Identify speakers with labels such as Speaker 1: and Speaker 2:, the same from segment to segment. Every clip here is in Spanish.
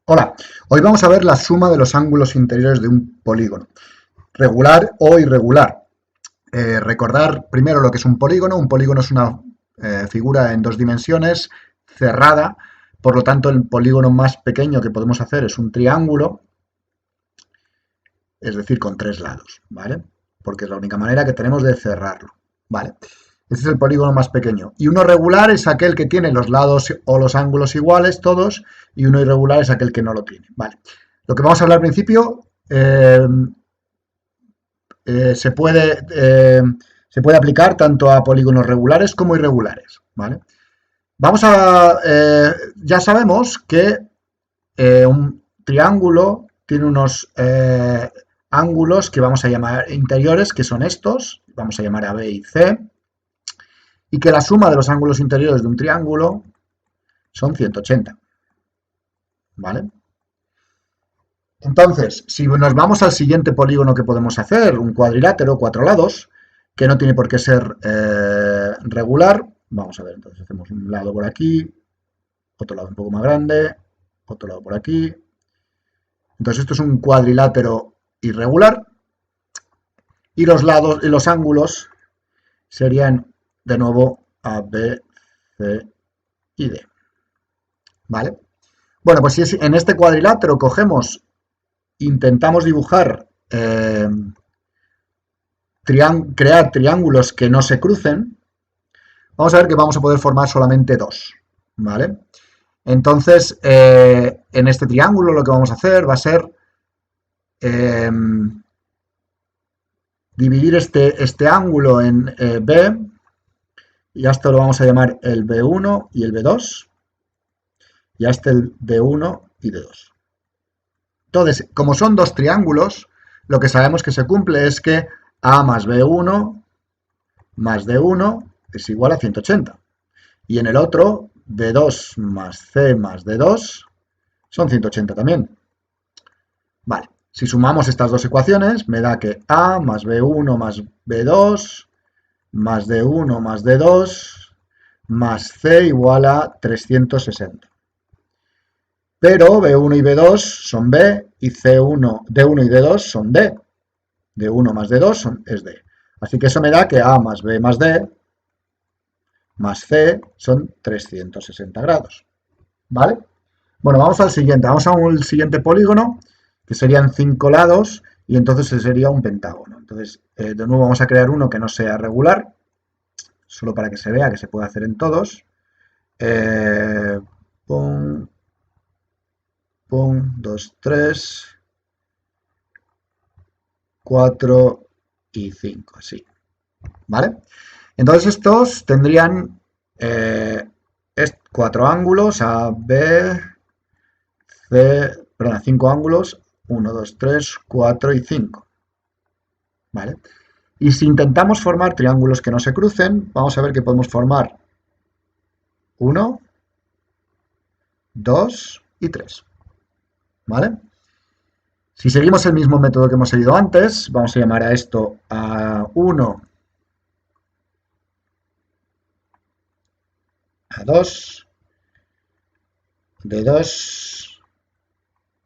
Speaker 1: Hola, hoy vamos a ver la suma de los ángulos interiores de un polígono, regular o irregular. Recordar primero lo que es un polígono. Un polígono es una figura en dos dimensiones, cerrada, por lo tanto el polígono más pequeño que podemos hacer es un triángulo, es decir, con tres lados, ¿vale? Porque es la única manera que tenemos de cerrarlo, ¿vale? Este es el polígono más pequeño. Y uno regular es aquel que tiene los lados o los ángulos iguales, todos, y uno irregular es aquel que no lo tiene. Vale. Lo que vamos a hablar al principio se puede aplicar tanto a polígonos regulares como irregulares. ¿Vale? Ya sabemos que un triángulo tiene unos ángulos que vamos a llamar interiores, que son estos, vamos a llamar a B y C, y que la suma de los ángulos interiores de un triángulo son 180. ¿Vale? Entonces, si nos vamos al siguiente polígono que podemos hacer, un cuadrilátero, cuatro lados, que no tiene por qué ser regular, vamos a ver, entonces hacemos un lado por aquí, otro lado un poco más grande, otro lado por aquí. Entonces esto es un cuadrilátero irregular y los lados y los ángulos serían de nuevo A, B, C y D. ¿Vale? Bueno, pues si en este cuadrilátero intentamos dibujar, crear triángulos que no se crucen, vamos a ver que vamos a poder formar solamente dos, ¿vale? Entonces, en este triángulo lo que vamos a hacer va a ser dividir este ángulo en B, y a esto lo vamos a llamar el B1 y el B2, y a este el D1 y D2. Entonces, como son dos triángulos, lo que sabemos que se cumple es que A más B1 más D1 es igual a 180. Y en el otro, B2 más C más D2 son 180 también. Vale, si sumamos estas dos ecuaciones, me da que A más B1 más B2 más D1 más D2 más C igual a 360. Pero B1 y B2 son B y D1 y D2 son D. D1 más D2 es D. Así que eso me da que A más B más D más C son 360 grados. ¿Vale? Bueno, vamos al siguiente. Vamos al siguiente polígono, que serían 5 lados, y entonces sería un pentágono. Entonces, de nuevo vamos a crear uno que no sea regular, solo para que se vea que se puede hacer en todos. Pum, pum, 2, 3, 4 y 5, así. ¿Vale? Entonces estos tendrían cuatro ángulos, A, B, C, perdón, 5 ángulos, 1, 2, 3, 4 y 5. ¿Vale? Y si intentamos formar triángulos que no se crucen, vamos a ver que podemos formar 1, 2 y 3. ¿Vale? Si seguimos el mismo método que hemos seguido antes, vamos a llamar a esto A1, A2, D2,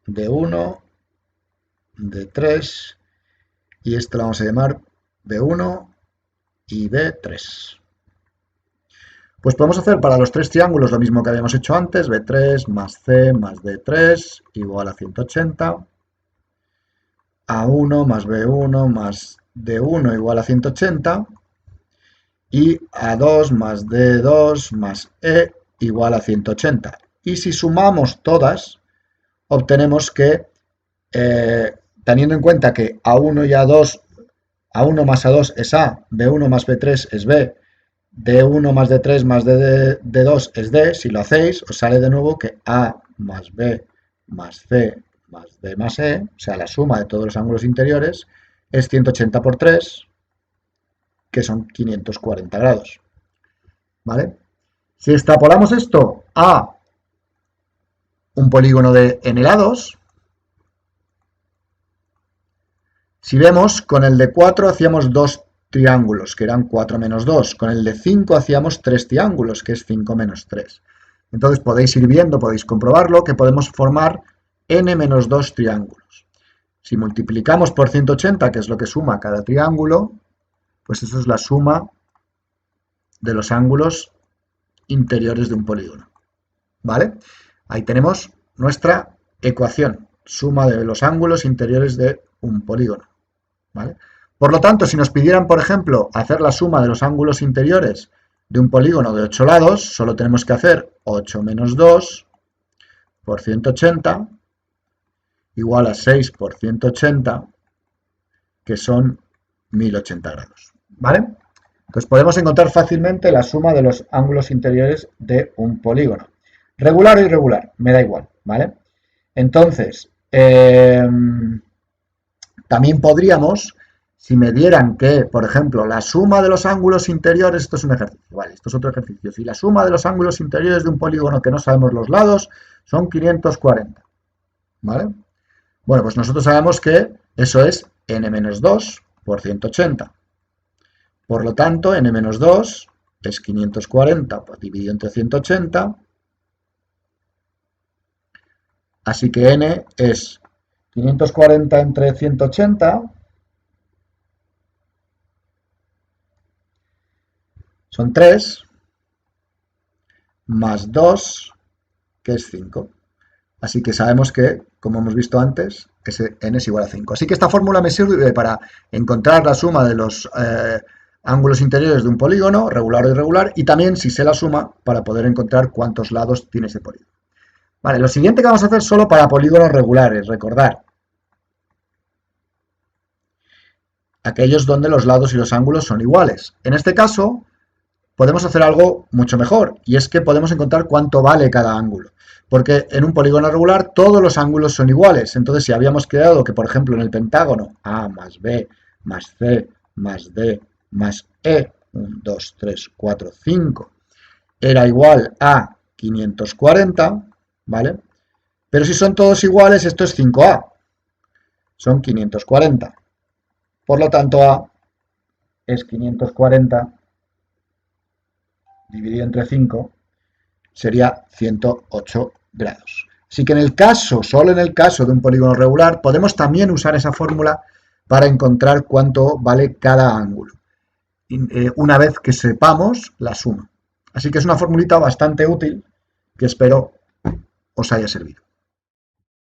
Speaker 1: D1, D3, y esto lo vamos a llamar B1 y B3. Pues podemos hacer para los tres triángulos lo mismo que habíamos hecho antes, B3 más C más D3 igual a 180, A1 más B1 más D1 igual a 180, y A2 más D2 más E igual a 180. Y si sumamos todas, obtenemos que, teniendo en cuenta que A1 y A2, A1 más A2 es A, B1 más B3 es B, D1 más D3 más D2 es D, si lo hacéis, os sale de nuevo que A más B más C más D más E, o sea, la suma de todos los ángulos interiores, es 180 por 3, que son 540 grados. ¿Vale? Si extrapolamos esto a un polígono de n lados, si vemos, con el de 4 hacíamos dos triángulos, que eran 4 menos 2. Con el de 5 hacíamos 3 triángulos, que es 5 menos 3. Entonces podéis ir viendo, podéis comprobarlo, que podemos formar n menos 2 triángulos. Si multiplicamos por 180, que es lo que suma cada triángulo, pues eso es la suma de los ángulos interiores de un polígono. ¿Vale? Ahí tenemos nuestra ecuación, suma de los ángulos interiores de un polígono. ¿Vale? Por lo tanto, si nos pidieran, por ejemplo, hacer la suma de los ángulos interiores de un polígono de 8 lados, solo tenemos que hacer 8 menos 2 por 180 igual a 6 por 180, que son 1080 grados. ¿Vale? Entonces podemos encontrar fácilmente la suma de los ángulos interiores de un polígono. Regular o irregular, me da igual, ¿vale? Entonces, también podríamos, si me dieran que, por ejemplo, la suma de los ángulos interiores, esto es un ejercicio, vale, esto es otro ejercicio, si la suma de los ángulos interiores de un polígono que no sabemos los lados son 540, ¿vale? Bueno, pues nosotros sabemos que eso es n-2 por 180. Por lo tanto, n-2 es 540 dividido entre 180. Así que n es 540 entre 180. Son 3, más 2, que es 5. Así que sabemos que, como hemos visto antes, ese n es igual a 5. Así que esta fórmula me sirve para encontrar la suma de los ángulos interiores de un polígono, regular o irregular, y también, si sé la suma, para poder encontrar cuántos lados tiene ese polígono. Vale, lo siguiente que vamos a hacer solo para polígonos regulares, recordar. Aquellos donde los lados y los ángulos son iguales. En este caso, podemos hacer algo mucho mejor, y es que podemos encontrar cuánto vale cada ángulo. Porque en un polígono regular todos los ángulos son iguales. Entonces, si habíamos quedado que, por ejemplo, en el pentágono A más B más C más D más E, 1, 2, 3, 4, 5, era igual a 540, ¿vale? Pero si son todos iguales, esto es 5A. Son 540. Por lo tanto, A es 540 dividido entre 5, sería 108 grados. Así que en el caso, solo en el caso de un polígono regular, podemos también usar esa fórmula para encontrar cuánto vale cada ángulo, una vez que sepamos la suma. Así que es una formulita bastante útil que espero os haya servido.